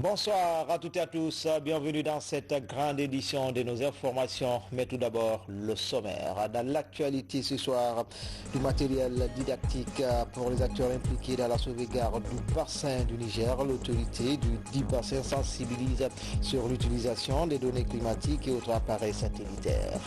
Bonsoir à toutes et à tous, bienvenue dans cette grande édition de nos informations, mais tout d'abord le sommaire. Dans l'actualité ce soir, du matériel didactique pour les acteurs impliqués dans la sauvegarde du bassin du Niger. L'autorité du dit bassin sensibilise sur l'utilisation des données climatiques et autres appareils satellitaires.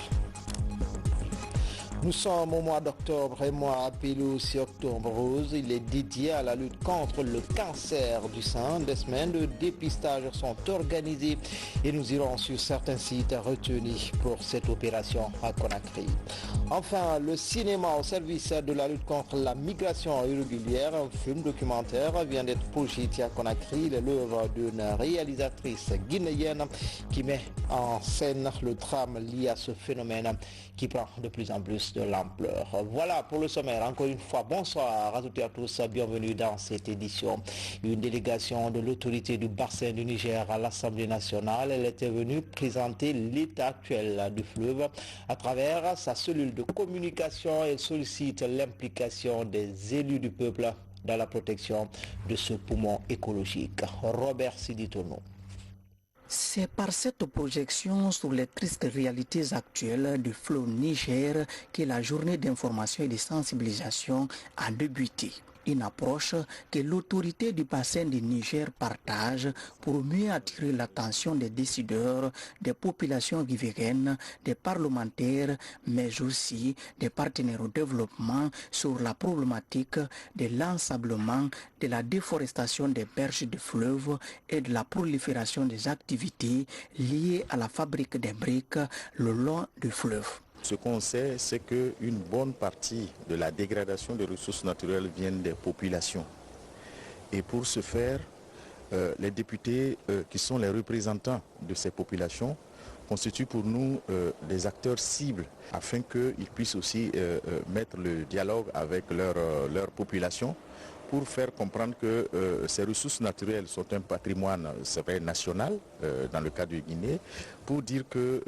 Nous sommes au mois d'octobre et mois appelé aussi Octobre Rose. Il est dédié à la lutte contre le cancer du sein. Des semaines de dépistage sont organisées et nous irons sur certains sites retenus pour cette opération à Conakry. Enfin, le cinéma au service de la lutte contre la migration irrégulière, un film documentaire vient d'être projeté à Conakry. Il est l'œuvre d'une réalisatrice guinéenne qui met en scène le drame lié à ce phénomène qui prend de plus en plus de l'ampleur. Voilà pour le sommaire. Encore une fois, bonsoir à toutes et à tous. Bienvenue dans cette édition. Une délégation de l'autorité du bassin du Niger à l'Assemblée nationale. Elle était venue présenter l'état actuel du fleuve à travers sa cellule de communication. Elle sollicite l'implication des élus du peuple dans la protection de ce poumon écologique. Robert Siditono. C'est par cette projection sur les tristes réalités actuelles du fleuve Niger que la journée d'information et de sensibilisation a débuté. Une approche que l'autorité du bassin du Niger partage pour mieux attirer l'attention des décideurs, des populations riveraines, des parlementaires, mais aussi des partenaires au développement sur la problématique de l'ensablement, de la déforestation des berges du fleuve et de la prolifération des activités liées à la fabrique des briques le long du fleuve. Ce qu'on sait, c'est qu'une bonne partie de la dégradation des ressources naturelles vient des populations. Et pour ce faire, les députés qui sont les représentants de ces populations constituent pour nous des acteurs cibles afin qu'ils puissent aussi mettre le dialogue avec leur population pour faire comprendre que ces ressources naturelles sont un patrimoine, c'est vrai, national, dans le cas de Guinée, pour dire que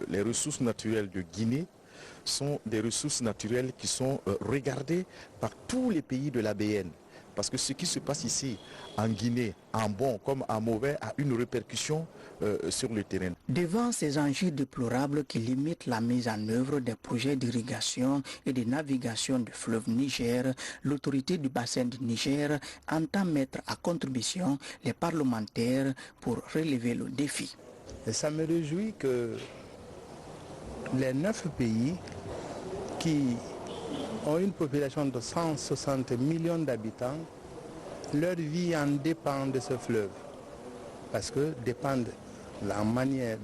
les ressources naturelles de Guinée sont des ressources naturelles qui sont regardées par tous les pays de l'ABN. Parce que ce qui se passe ici, en Guinée, en bon comme en mauvais, a une répercussion sur le terrain. Devant ces enjeux déplorables qui limitent la mise en œuvre des projets d'irrigation et de navigation du fleuve Niger, l'autorité du bassin du Niger entend mettre à contribution les parlementaires pour relever le défi. Et ça me réjouit que les 9 pays qui ont une population de 160 millions d'habitants, leur vie en dépend de ce fleuve. Parce que dépendent en manière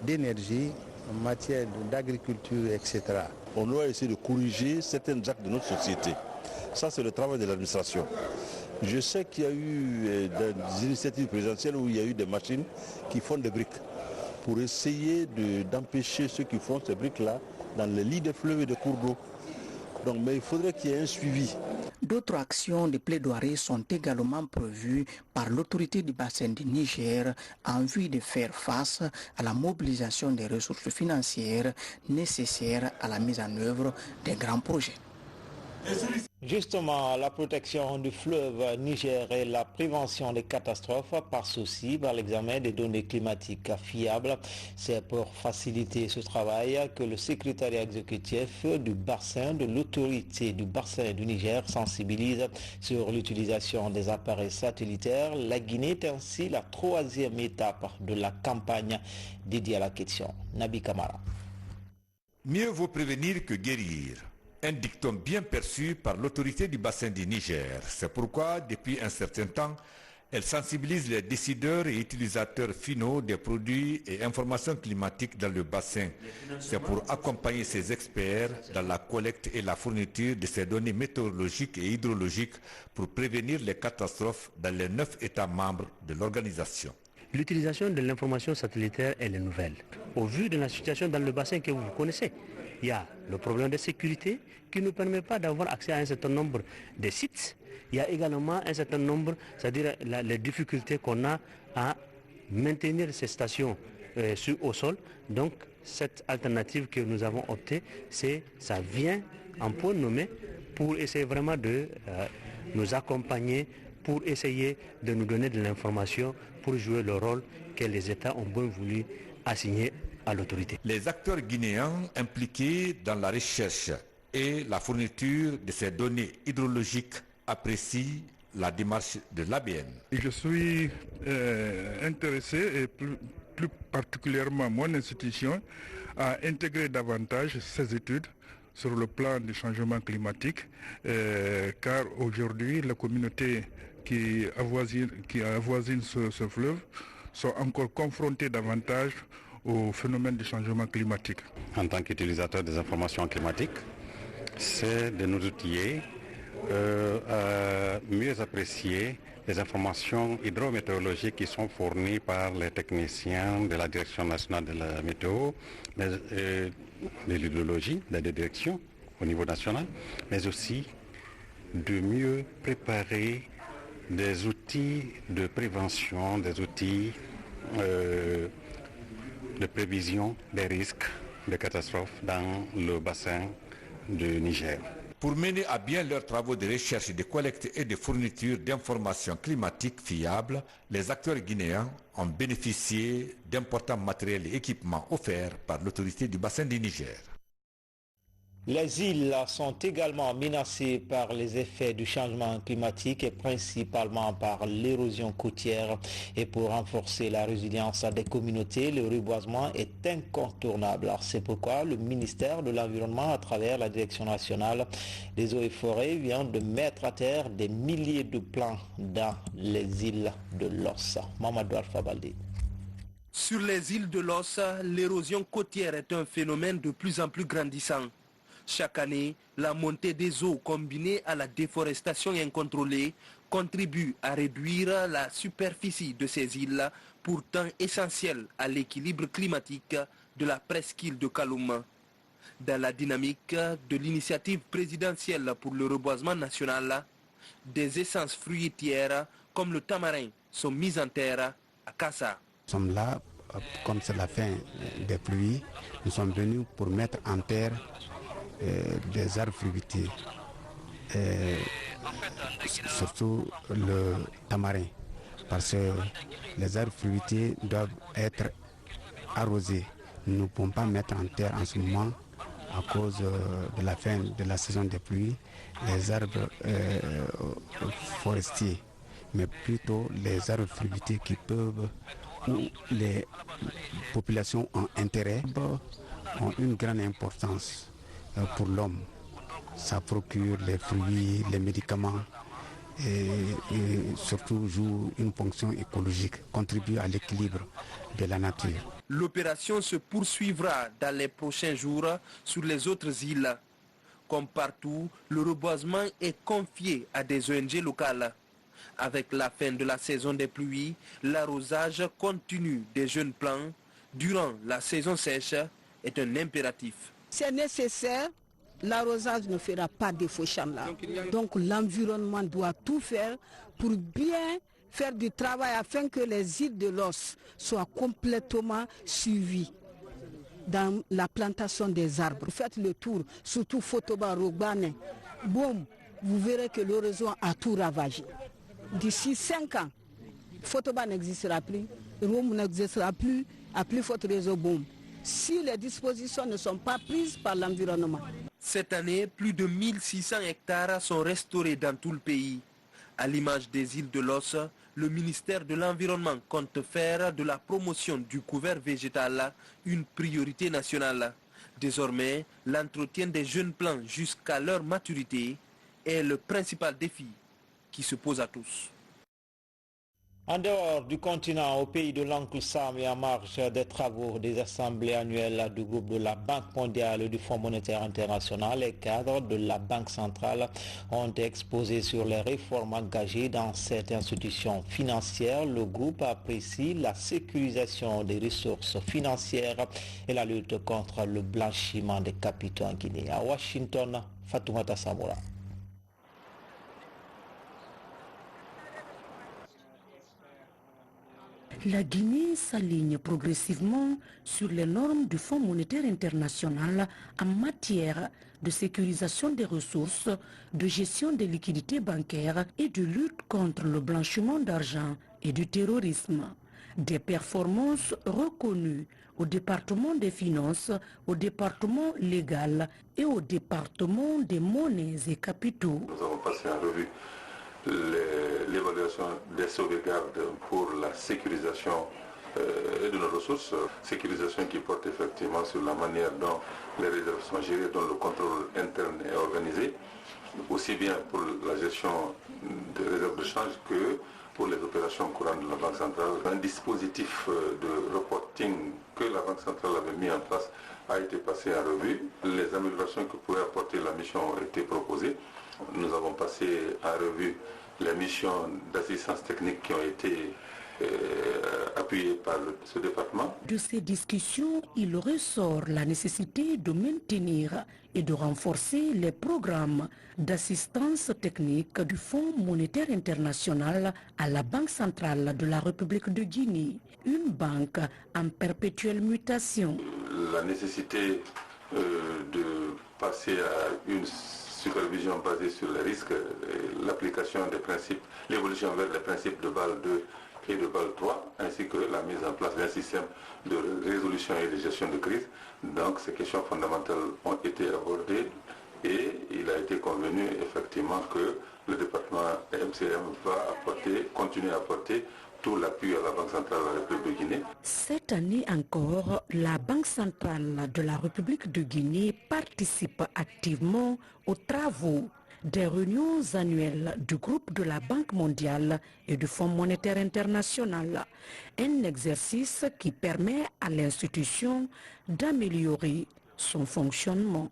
d'énergie, en matière d'agriculture, etc. On doit essayer de corriger certains actes de notre société. Ça, c'est le travail de l'administration. Je sais qu'il y a eu des initiatives présidentielles où il y a eu des machines qui font des briques pour essayer d'empêcher ceux qui font ces briques-là dans les lits des fleuves et des cours d'eau. Donc, mais il faudrait qu'il y ait un suivi. D'autres actions de plaidoirie sont également prévues par l'autorité du bassin du Niger en vue de faire face à la mobilisation des ressources financières nécessaires à la mise en œuvre des grands projets. Justement, la protection du fleuve Niger et la prévention des catastrophes passent aussi par l'examen des données climatiques fiables. C'est pour faciliter ce travail que le secrétariat exécutif du bassin de l'autorité du bassin du Niger sensibilise sur l'utilisation des appareils satellitaires. La Guinée est ainsi la 3e étape de la campagne dédiée à la question. Nabi Kamara. Mieux vaut prévenir que guérir. Un dicton bien perçu par l'autorité du bassin du Niger. C'est pourquoi, depuis un certain temps, elle sensibilise les décideurs et utilisateurs finaux des produits et informations climatiques dans le bassin. C'est pour accompagner ces experts dans la collecte et la fourniture de ces données météorologiques et hydrologiques pour prévenir les catastrophes dans les 9 États membres de l'organisation. L'utilisation de l'information satellitaire, elle est nouvelle. Au vu de la situation dans le bassin que vous connaissez, il y a le problème de sécurité qui ne permet pas d'avoir accès à un certain nombre de sites. Il y a également un certain nombre, c'est-à-dire les difficultés qu'on a à maintenir ces stations au sol. Donc cette alternative que nous avons optée, ça vient en point nommé pour essayer vraiment de nous accompagner pour essayer de nous donner de l'information pour jouer le rôle que les États ont bien voulu assigner à l'autorité. Les acteurs guinéens impliqués dans la recherche et la fourniture de ces données hydrologiques apprécient la démarche de l'ABN. Je suis intéressé, et plus particulièrement mon institution, à intégrer davantage ces études sur le plan du changement climatique, car aujourd'hui la communauté qui avoisine ce fleuve sont encore confrontés davantage au phénomène du changement climatique. En tant qu'utilisateur des informations climatiques, c'est de nous outiller à mieux apprécier les informations hydrométéorologiques qui sont fournies par les techniciens de la Direction nationale de la météo, de l'hydrologie, de la direction au niveau national, mais aussi de mieux préparer des outils de prévention, des outils de prévision des risques de catastrophes dans le bassin du Niger. Pour mener à bien leurs travaux de recherche, de collecte et de fourniture d'informations climatiques fiables, les acteurs guinéens ont bénéficié d'importants matériels et équipements offerts par l'autorité du bassin du Niger. Les îles sont également menacées par les effets du changement climatique et principalement par l'érosion côtière. Et pour renforcer la résilience des communautés, le reboisement est incontournable. C'est pourquoi le ministère de l'Environnement, à travers la Direction nationale des eaux et forêts, vient de mettre à terre des milliers de plants dans les îles de l'Os. Mamadou Alpha Baldé. Sur les îles de l'Os, l'érosion côtière est un phénomène de plus en plus grandissant. Chaque année, la montée des eaux combinée à la déforestation incontrôlée contribue à réduire la superficie de ces îles, pourtant essentielles à l'équilibre climatique de la presqu'île de Kaloum. Dans la dynamique de l'initiative présidentielle pour le reboisement national, des essences fruitières comme le tamarin sont mises en terre à Kassa. Nous sommes là, comme c'est la fin des pluies, nous sommes venus pour mettre en terre des arbres fruitiers, surtout le tamarin, parce que les arbres fruitiers doivent être arrosés. Nous ne pouvons pas mettre en terre en ce moment à cause de la fin de la saison des pluies les arbres forestiers, mais plutôt les arbres fruitiers qui peuvent, où les populations ont intérêt, ont une grande importance pour l'homme. Ça procure les fruits, les médicaments et surtout joue une fonction écologique, contribue à l'équilibre de la nature. L'opération se poursuivra dans les prochains jours sur les autres îles. Comme partout, le reboisement est confié à des ONG locales. Avec la fin de la saison des pluies, l'arrosage continu des jeunes plants durant la saison sèche est un impératif. C'est nécessaire, l'arrosage ne fera pas défaut là. Donc l'environnement doit tout faire pour bien faire du travail afin que les îles de l'Os soient complètement suivies dans la plantation des arbres. Faites le tour, surtout Fotoba, Rogbane, boum, vous verrez que l'horizon a tout ravagé. D'ici 5 ans, Fotoba n'existera plus, Rome n'existera plus, à plus forte réseau, boum. Si les dispositions ne sont pas prises par l'environnement. Cette année, plus de 1600 hectares sont restaurés dans tout le pays. À l'image des îles de l'Os, le ministère de l'Environnement compte faire de la promotion du couvert végétal une priorité nationale. Désormais, l'entretien des jeunes plants jusqu'à leur maturité est le principal défi qui se pose à tous. En dehors du continent, au pays de l'oncle Sam et en marge des travaux des assemblées annuelles du groupe de la Banque mondiale et du Fonds monétaire international, les cadres de la Banque centrale ont exposé sur les réformes engagées dans cette institution financière. Le groupe apprécie la sécurisation des ressources financières et la lutte contre le blanchiment des capitaux en Guinée. À Washington, Fatoumata Samoura. La Guinée s'aligne progressivement sur les normes du Fonds monétaire international en matière de sécurisation des ressources, de gestion des liquidités bancaires et de lutte contre le blanchiment d'argent et du terrorisme. Des performances reconnues au département des finances, au département légal et au département des monnaies et capitaux. Nous avons passé en revue l'évaluation des sauvegardes pour la sécurisation de nos ressources, sécurisation qui porte effectivement sur la manière dont les réserves sont gérées, dont le contrôle interne est organisé, aussi bien pour la gestion des réserves de change que pour les opérations courantes de la Banque centrale. Un dispositif de reporting que la Banque centrale avait mis en place a été passé en revue. Les améliorations que pouvait apporter la mission ont été proposées. Nous avons passé en revue les missions d'assistance technique qui ont été appuyées par ce département. De ces discussions, il ressort la nécessité de maintenir et de renforcer les programmes d'assistance technique du Fonds monétaire international à la Banque centrale de la République de Guinée, une banque en perpétuelle mutation. La nécessité de passer à une supervision basée sur les risques, l'application des principes, l'évolution vers les principes de Bâle 2 et de Bâle 3, ainsi que la mise en place d'un système de résolution et de gestion de crise. Donc ces questions fondamentales ont été abordées et il a été convenu effectivement que le département MCM va continuer à apporter tout l'appui à la Banque centrale de la République de Guinée. Cette année encore, la Banque centrale de la République de Guinée participe activement aux travaux des réunions annuelles du groupe de la Banque mondiale et du Fonds monétaire international. Un exercice qui permet à l'institution d'améliorer son fonctionnement.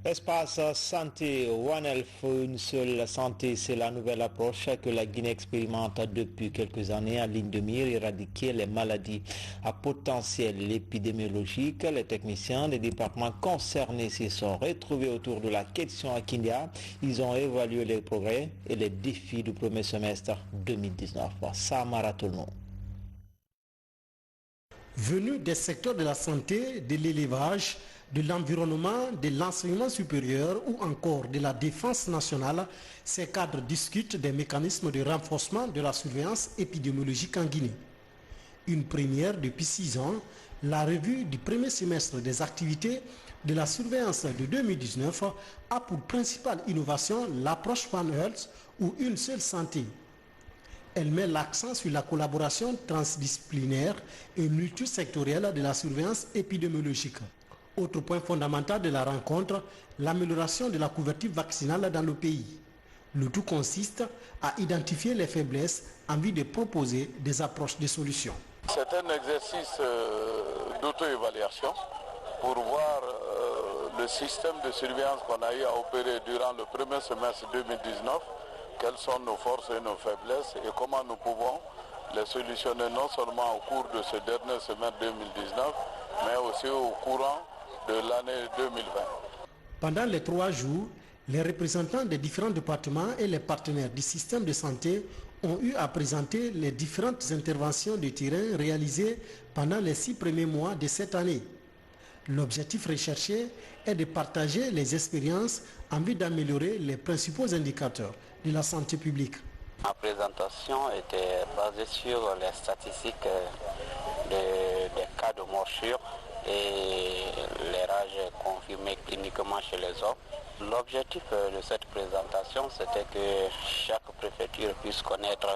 Espace santé, One Health, une seule santé, c'est la nouvelle approche que la Guinée expérimente depuis quelques années en ligne de mire, éradiquer les maladies à potentiel épidémiologique. Les techniciens des départements concernés se sont retrouvés autour de la question à Kindia. Ils ont évalué les progrès et les défis du premier semestre 2019. Samara Tono. Venus des secteurs de la santé, de l'élevage, de l'environnement, de l'enseignement supérieur ou encore de la défense nationale, ces cadres discutent des mécanismes de renforcement de la surveillance épidémiologique en Guinée. Une première depuis 6 ans, la revue du premier semestre des activités de la surveillance de 2019 a pour principale innovation l'approche One Health ou une seule santé. Elle met l'accent sur la collaboration transdisciplinaire et multisectorielle de la surveillance épidémiologique. Autre point fondamental de la rencontre, l'amélioration de la couverture vaccinale dans le pays. Le tout consiste à identifier les faiblesses en vue de proposer des approches de solutions. C'est un exercice d'auto-évaluation pour voir le système de surveillance qu'on a eu à opérer durant le premier semestre 2019, quelles sont nos forces et nos faiblesses et comment nous pouvons les solutionner non seulement au cours de ce dernier semestre 2019, mais aussi au courant de l'année 2020. Pendant les 3 jours, les représentants des différents départements et les partenaires du système de santé ont eu à présenter les différentes interventions de terrain réalisées pendant les 6 premiers mois de cette année. L'objectif recherché est de partager les expériences en vue d'améliorer les principaux indicateurs de la santé publique. Ma présentation était basée sur les statistiques des cas de morsure et les rages confirmés cliniquement chez les hommes. L'objectif de cette présentation, c'était que chaque préfecture puisse connaître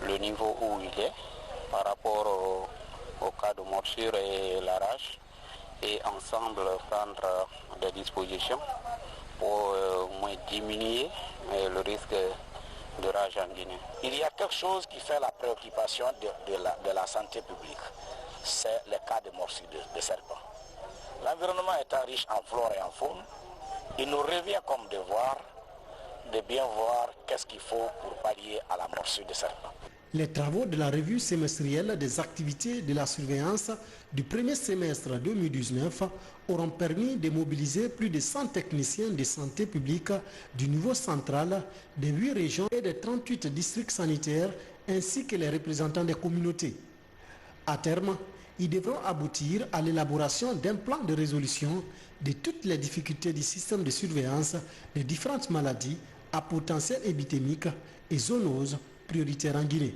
le niveau où il est par rapport au cas de morsure et la rage et ensemble prendre des dispositions pour diminuer le risque de rage en Guinée. Il y a quelque chose qui fait la préoccupation de la santé publique. C'est le cas de morsure de serpent. L'environnement étant riche en flore et en faune, il nous revient comme devoir de bien voir qu'est-ce qu'il faut pour pallier à la morsure de serpent. Les travaux de la revue semestrielle des activités de la surveillance du premier semestre 2019 auront permis de mobiliser plus de 100 techniciens de santé publique du niveau central des 8 régions et des 38 districts sanitaires ainsi que les représentants des communautés. À terme, ils devront aboutir à l'élaboration d'un plan de résolution de toutes les difficultés du système de surveillance des différentes maladies à potentiel épidémique et zoonoses prioritaires en Guinée.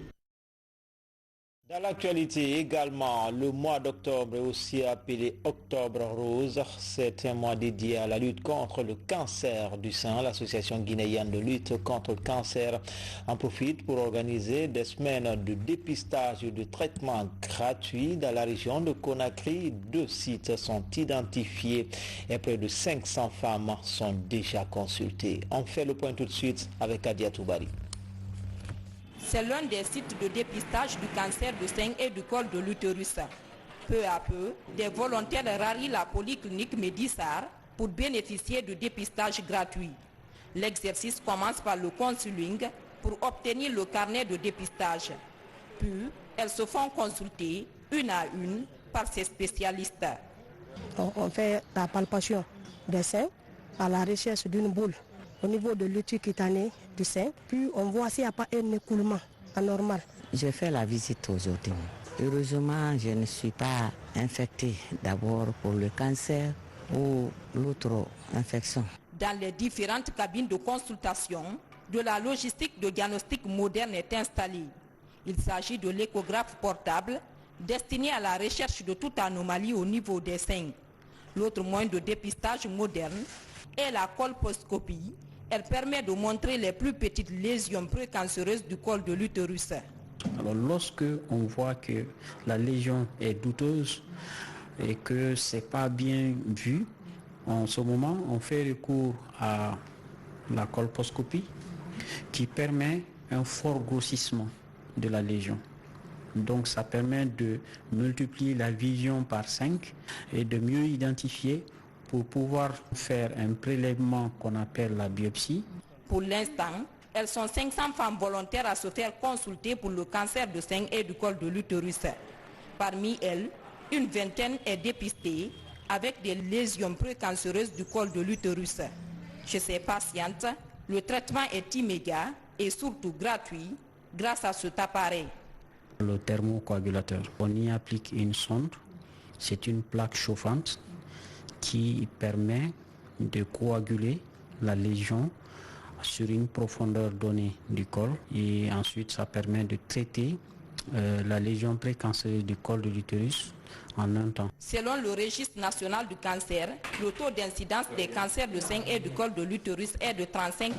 Dans l'actualité également, le mois d'octobre est aussi appelé Octobre Rose. C'est un mois dédié à la lutte contre le cancer du sein. L'association guinéenne de lutte contre le cancer en profite pour organiser des semaines de dépistage et de traitement gratuit dans la région de Conakry. 2 sites sont identifiés et près de 500 femmes sont déjà consultées. On fait le point tout de suite avec Adia Toubari. C'est l'un des sites de dépistage du cancer du sein et du col de l'utérus. Peu à peu, des volontaires rallient la polyclinique Médissar pour bénéficier de dépistage gratuit. L'exercice commence par le consuling pour obtenir le carnet de dépistage. Puis, elles se font consulter une à une par ces spécialistes. On fait la palpation des seins à la recherche d'une boule au niveau de l'utérus cutané du sein, puis on voit s'il n'y a pas un écoulement anormal. J'ai fait la visite aujourd'hui. Heureusement, je ne suis pas infectée d'abord pour le cancer ou l'autre infection. Dans les différentes cabines de consultation, de la logistique de diagnostic moderne est installée. Il s'agit de l'échographe portable destiné à la recherche de toute anomalie au niveau des seins. L'autre moyen de dépistage moderne est la colposcopie. Elle permet de montrer les plus petites lésions précancéreuses du col de l'utérus. Alors lorsque on voit que la lésion est douteuse et que ce n'est pas bien vu, en ce moment on fait recours à la colposcopie qui permet un fort grossissement de la lésion. Donc ça permet de multiplier la vision par 5 et de mieux identifier pour pouvoir faire un prélèvement qu'on appelle la biopsie. Pour l'instant, elles sont 500 femmes volontaires à se faire consulter pour le cancer du sein et du col de l'utérus. Parmi elles, une vingtaine est dépistée avec des lésions précancéreuses du col de l'utérus. Chez ces patientes, le traitement est immédiat et surtout gratuit grâce à cet appareil. Le thermocoagulateur, on y applique une sonde, c'est une plaque chauffante qui permet de coaguler la lésion sur une profondeur donnée du col et ensuite ça permet de traiter la lésion précancéreuse du col de l'utérus en un temps. Selon le registre national du cancer, le taux d'incidence des cancers du sein et du col de l'utérus est de 35%.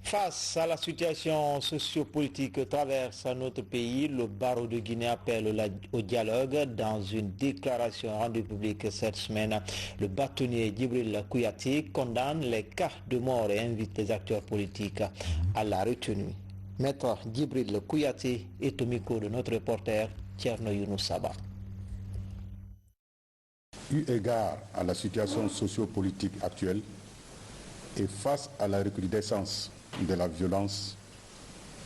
Face à la situation sociopolitique que traverse notre pays, le barreau de Guinée appelle au dialogue. Dans une déclaration rendue publique cette semaine, le bâtonnier Djibril Kouyaté condamne les cas de mort et invite les acteurs politiques à la retenue. Maître Djibril Kouyaté est au micro de notre reporter Tcherno Younoussaba. Eu égard à la situation sociopolitique actuelle et face à la recrudescence de la violence,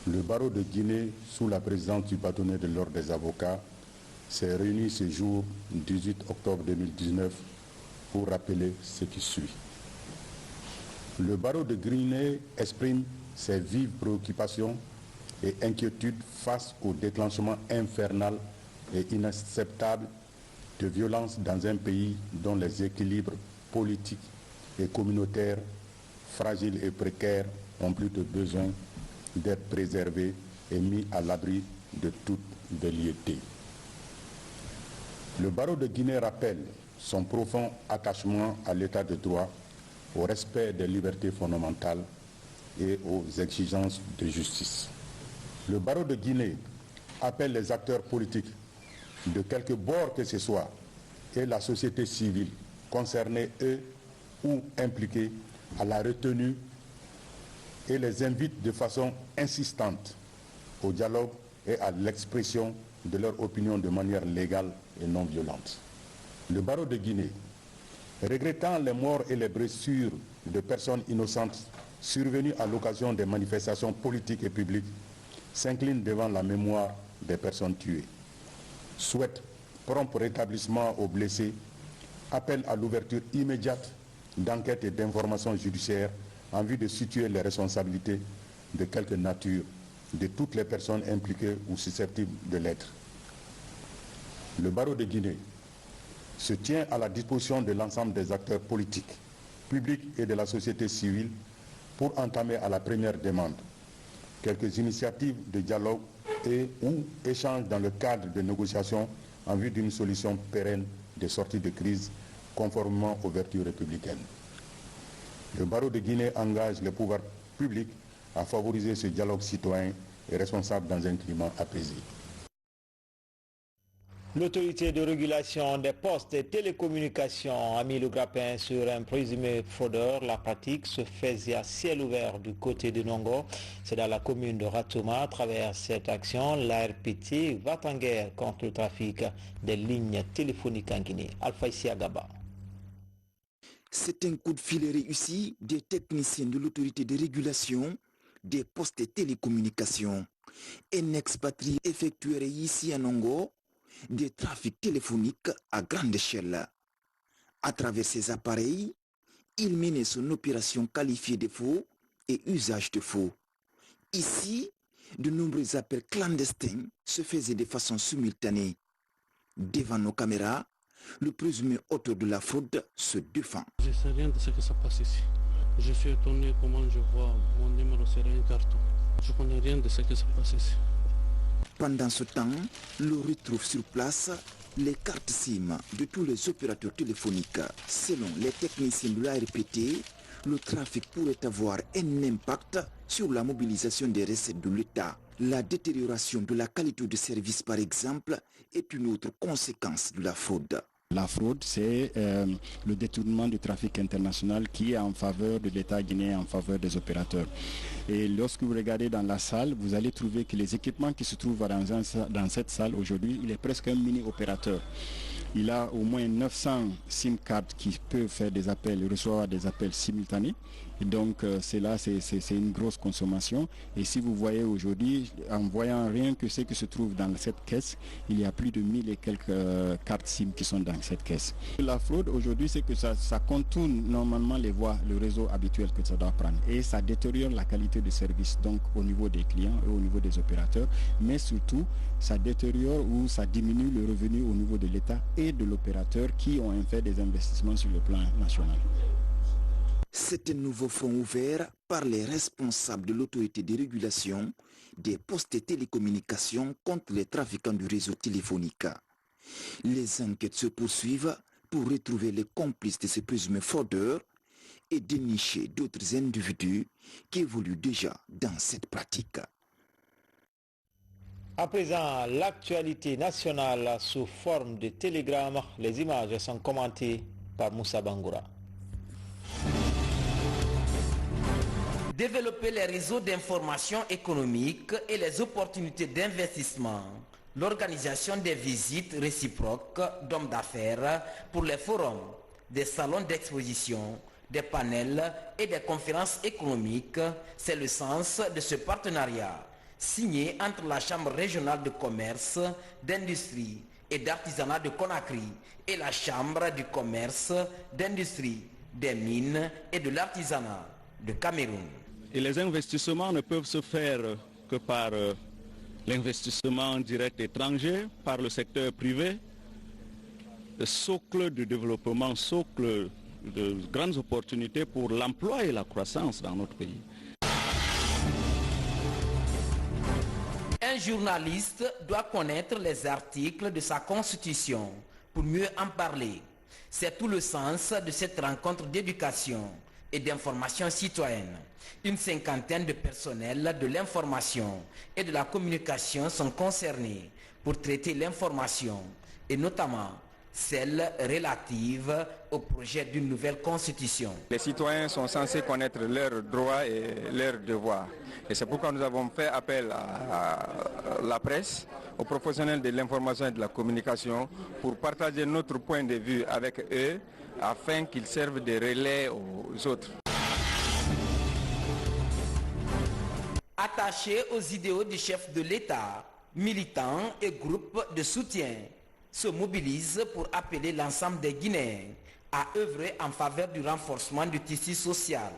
le barreau de Guinée, sous la présidence du bâtonnier de l'ordre des avocats, s'est réuni ce jour 18 octobre 2019 pour rappeler ce qui suit. Le barreau de Guinée exprime ses vives préoccupations et inquiétudes face au déclenchement infernal et inacceptable de violence dans un pays dont les équilibres politiques et communautaires fragiles et précaires ont plus de besoin d'être préservés et mis à l'abri de toute velléité. Le barreau de Guinée rappelle son profond attachement à l'état de droit, au respect des libertés fondamentales et aux exigences de justice. Le barreau de Guinée appelle les acteurs politiques de quelque bord que ce soit et la société civile concernée eux ou impliqués à la retenue et les invite de façon insistante au dialogue et à l'expression de leur opinion de manière légale et non violente. Le barreau de Guinée, regrettant les morts et les blessures de personnes innocentes survenues à l'occasion des manifestations politiques et publiques, s'incline devant la mémoire des personnes tuées, souhaite prompt rétablissement aux blessés, appelle à l'ouverture immédiate d'enquêtes et d'informations judiciaires en vue de situer les responsabilités de quelque nature de toutes les personnes impliquées ou susceptibles de l'être. Le barreau de Guinée se tient à la disposition de l'ensemble des acteurs politiques, publics et de la société civile pour entamer à la première demande quelques initiatives de dialogue et ou échanges dans le cadre de négociations en vue d'une solution pérenne de sortie de crise conformément aux vertus républicaines. Le barreau de Guinée engage les pouvoirs publics à favoriser ce dialogue citoyen et responsable dans un climat apaisé. L'autorité de régulation des postes et télécommunications a mis le grappin sur un présumé fraudeur. La pratique se faisait à ciel ouvert du côté de Nongo. C'est dans la commune de Ratouma. À travers cette action, l'ARPT va en guerre contre le trafic des lignes téléphoniques en Guinée. Alpha Isiagaba. C'est un coup de filet réussi des techniciens de l'autorité de régulation des postes et télécommunications. Un expatrié effectuerait ici à Nongo des trafics téléphoniques à grande échelle. À travers ces appareils, il menait son opération qualifiée de faux et usage de faux. Ici, de nombreux appels clandestins se faisaient de façon simultanée. Devant nos caméras, le présumé auteur de la fraude se défend. Je ne sais rien de ce qui se passe ici. Je suis étonné comment je vois mon numéro sur un carton. Je ne connais rien de ce qui se passe ici. Pendant ce temps, l'on retrouve sur place les cartes SIM de tous les opérateurs téléphoniques. Selon les techniciens de l'ARPT, le trafic pourrait avoir un impact sur la mobilisation des recettes de l'État. La détérioration de la qualité de service, par exemple, est une autre conséquence de la fraude. La fraude, c'est le détournement du trafic international qui est en faveur de l'État guinéen, en faveur des opérateurs. Et lorsque vous regardez dans la salle, vous allez trouver que les équipements qui se trouvent dans cette salle aujourd'hui, il est presque un mini-opérateur. Il a au moins 900 SIM cards qui peuvent faire des appels, recevoir des appels simultanés. Et donc c'est une grosse consommation. Et si vous voyez aujourd'hui, en voyant rien que ce qui se trouve dans cette caisse, il y a plus de 1000 et quelques cartes SIM qui sont dans cette caisse. La fraude aujourd'hui, c'est que ça contourne normalement les voies, le réseau habituel que ça doit prendre. Et ça détériore la qualité de service donc au niveau des clients et au niveau des opérateurs. Mais surtout, ça détériore ou ça diminue le revenu au niveau de l'État et de l'opérateur qui ont fait des investissements sur le plan national. C'est un nouveau front ouvert par les responsables de l'autorité de régulation des postes et télécommunications contre les trafiquants du réseau téléphonique. Les enquêtes se poursuivent pour retrouver les complices de ces présumés fraudeurs et dénicher d'autres individus qui évoluent déjà dans cette pratique. À présent, l'actualité nationale sous forme de télégramme. Les images sont commentées par Moussa Bangoura. Développer les réseaux d'information économique et les opportunités d'investissement. L'organisation des visites réciproques d'hommes d'affaires pour les forums, des salons d'exposition, des panels et des conférences économiques, c'est le sens de ce partenariat signé entre la Chambre régionale de commerce, d'industrie et d'artisanat de Conakry et la Chambre du commerce, d'industrie, des mines et de l'artisanat de Cameroun. Et les investissements ne peuvent se faire que par l'investissement direct étranger, par le secteur privé, le socle de développement, socle de grandes opportunités pour l'emploi et la croissance dans notre pays. Un journaliste doit connaître les articles de sa constitution pour mieux en parler. C'est tout le sens de cette rencontre d'éducation et d'information citoyenne. Une cinquantaine de personnels de l'information et de la communication sont concernés pour traiter l'information et notamment celle relative au projet d'une nouvelle constitution. Les citoyens sont censés connaître leurs droits et leurs devoirs. Et c'est pourquoi nous avons fait appel à la presse, aux professionnels de l'information et de la communication pour partager notre point de vue avec eux afin qu'ils servent de relais aux autres. Attachés aux idéaux du chef de l'État, militants et groupes de soutien se mobilisent pour appeler l'ensemble des Guinéens à œuvrer en faveur du renforcement du tissu social,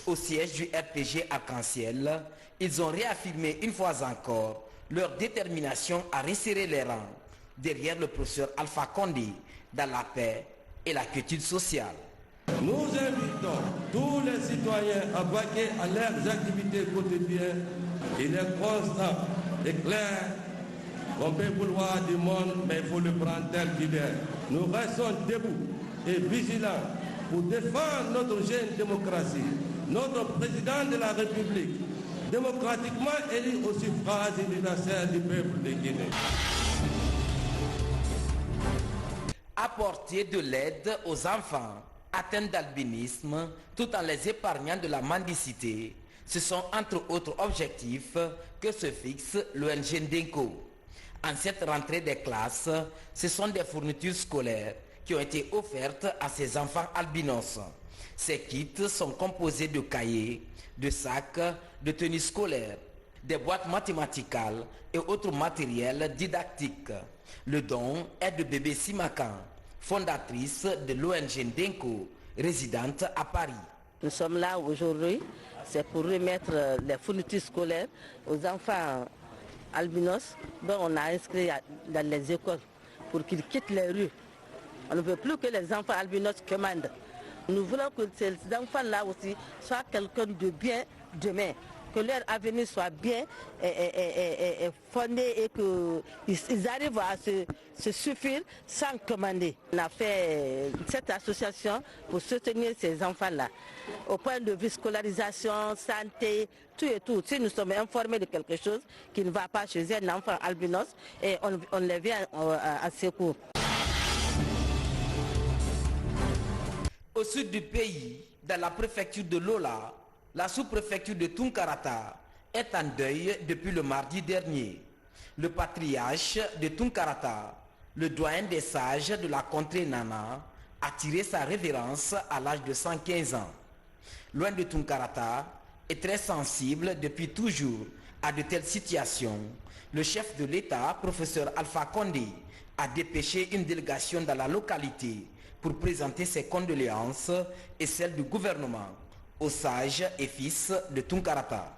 Au siège du RPG Arc-en-Ciel, ils ont réaffirmé une fois encore leur détermination à resserrer les rangs derrière le professeur Alpha Condé dans la paix et la quiétude sociale. Nous invitons tous les citoyens à vaquer à leurs activités quotidiennes. Il est constant et clair qu'on peut vouloir du monde, mais il faut le prendre tel qu'il est. Nous restons debout et vigilants pour défendre notre jeune démocratie, notre président de la République, démocratiquement élu au suffrage universel du peuple de Guinée. Apporter de l'aide aux enfants atteints d'albinisme tout en les épargnant de la mendicité, ce sont entre autres objectifs que se fixe l'ONG Ndenko. En cette rentrée des classes, ce sont des fournitures scolaires qui ont été offertes à ces enfants albinos. Ces kits sont composés de cahiers, de sacs, de tenues scolaires, des boîtes mathématicales et autres matériels didactiques. Le don est de Bébé Simakan, fondatrice de l'ONG Ndenko, résidente à Paris. Nous sommes là aujourd'hui, c'est pour remettre les fournitures scolaires aux enfants albinos dont on a inscrit dans les écoles pour qu'ils quittent les rues. On ne veut plus que les enfants albinos commandent. Nous voulons que ces enfants-là aussi soient quelqu'un de bien demain, que leur avenir soit bien fondé et qu'ils arrivent à se suffire sans commander. On a fait cette association pour soutenir ces enfants-là. Au point de vue scolarisation, santé, tout et tout. Si nous sommes informés de quelque chose qui ne va pas chez un enfant albinos, et on les vient à secours. Au sud du pays, dans la préfecture de Lola, la sous-préfecture de Tunkarata est en deuil depuis le mardi dernier. Le patriarche de Tunkarata, le doyen des sages de la contrée Nana, a tiré sa révérence à l'âge de 115 ans. Loin de Tunkarata, est très sensible depuis toujours à de telles situations. Le chef de l'État, professeur Alpha Condé, a dépêché une délégation dans la localité pour présenter ses condoléances et celles du gouvernement aux sages et fils de Tunkarata.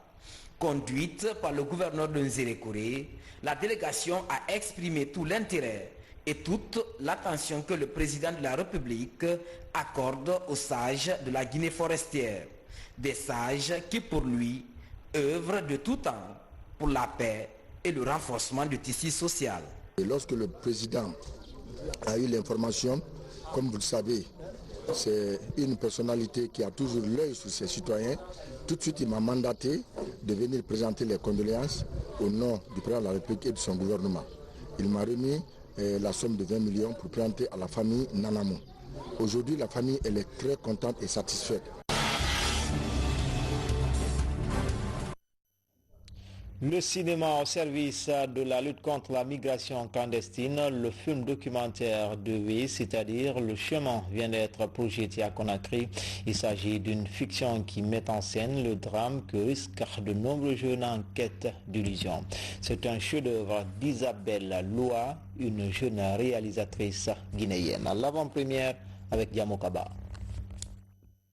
Conduite par le gouverneur de Nzérékoré, la délégation a exprimé tout l'intérêt et toute l'attention que le président de la République accorde aux sages de la Guinée forestière. Des sages qui, pour lui, œuvrent de tout temps pour la paix et le renforcement du tissu social. Et lorsque le président a eu l'information, comme vous le savez, c'est une personnalité qui a toujours l'œil sur ses citoyens. Tout de suite, il m'a mandaté de venir présenter les condoléances au nom du président de la République et de son gouvernement. Il m'a remis la somme de 20 millions pour présenter à la famille Nanamo. Aujourd'hui, la famille elle est très contente et satisfaite. Le cinéma au service de la lutte contre la migration clandestine, le film documentaire de V, c'est-à-dire Le Chemin, vient d'être projeté à Conakry. Il s'agit d'une fiction qui met en scène le drame que risquent de nombreux jeunes en quête d'illusion. C'est un chef-d'œuvre d'Isabelle Loa, une jeune réalisatrice guinéenne. À l'avant-première avec Diamo Kaba.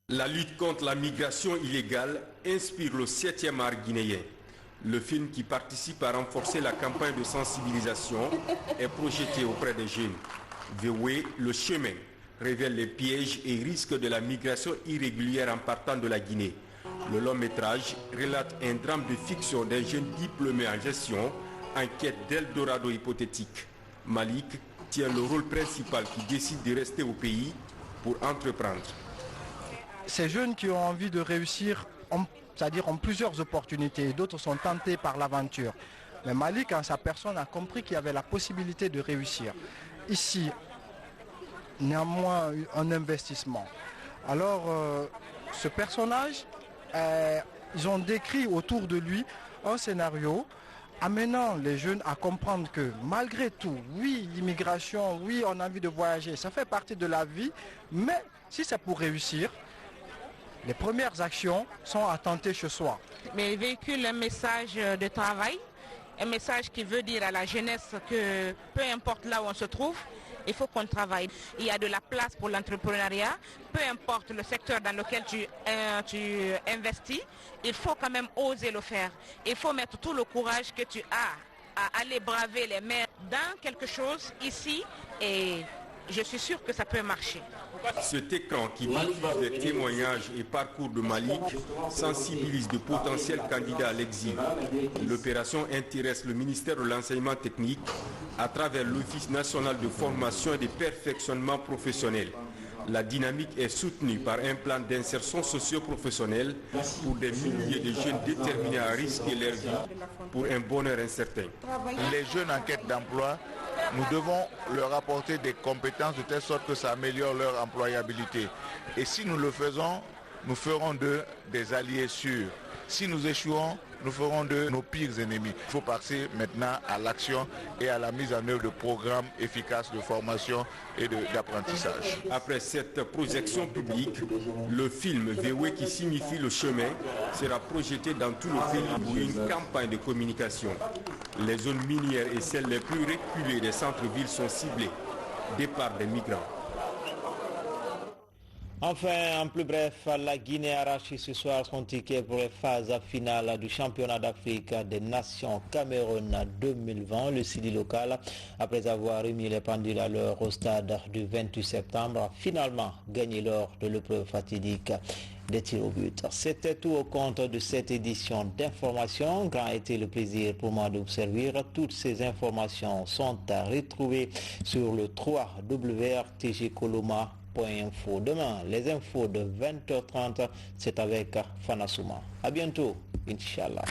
La lutte contre la migration illégale inspire le 7e art guinéen. Le film qui participe à renforcer la campagne de sensibilisation est projeté auprès des jeunes. Voué, Le Chemin révèle les pièges et risques de la migration irrégulière en partant de la Guinée. Le long métrage relate un drame de fiction d'un jeune diplômé en gestion en quête d'Eldorado hypothétique. Malik tient le rôle principal qui décide de rester au pays pour entreprendre. Ces jeunes qui ont envie de réussir c'est-à-dire ont plusieurs opportunités, d'autres sont tentés par l'aventure. Mais Malik, en sa personne, a compris qu'il y avait la possibilité de réussir. Ici, néanmoins, un investissement. Alors, ce personnage, ils ont décrit autour de lui un scénario amenant les jeunes à comprendre que malgré tout, oui, l'immigration, oui, on a envie de voyager, ça fait partie de la vie, mais si c'est pour réussir, les premières actions sont à tenter chez soi. Mais il véhicule un message de travail, un message qui veut dire à la jeunesse que peu importe là où on se trouve, il faut qu'on travaille. Il y a de la place pour l'entrepreneuriat, peu importe le secteur dans lequel tu investis, il faut quand même oser le faire. Il faut mettre tout le courage que tu as à aller braver les mers dans quelque chose ici et je suis sûr que ça peut marcher. Cet écran qui diffuse les témoignages et parcours de Malik sensibilise de potentiels candidats à l'exil. L'opération intéresse le ministère de l'enseignement technique à travers l'Office national de formation et de perfectionnement professionnel. La dynamique est soutenue par un plan d'insertion socio-professionnelle pour des milliers de jeunes déterminés à risquer leur vie pour un bonheur incertain. Les jeunes en quête d'emploi, nous devons leur apporter des compétences de telle sorte que ça améliore leur employabilité. Et si nous le faisons, nous ferons d'eux des alliés sûrs. Si nous échouons, nous ferons de nos pires ennemis. Il faut passer maintenant à l'action et à la mise en œuvre de programmes efficaces de formation et d'apprentissage. Après cette projection publique, le film VW qui signifie le chemin sera projeté dans tout le pays pour une campagne de communication. Les zones minières et celles les plus reculées des centres-villes sont ciblées. Départ des migrants. Enfin, en plus bref, la Guinée arrache ce soir son ticket pour les phases finales du championnat d'Afrique des Nations Cameroun 2020. Le Sidi local, après avoir remis les pendules à l'heure au stade du 28 septembre, a finalement gagné lors de l'épreuve fatidique des tirs au but. C'était tout au compte de cette édition d'information. Grand a été le plaisir pour moi d'observer. Toutes ces informations sont à retrouver sur le 3WRTGcoloma.info. Demain, les infos de 20h30, c'est avec Fana Souma. À bientôt, Inch'Allah.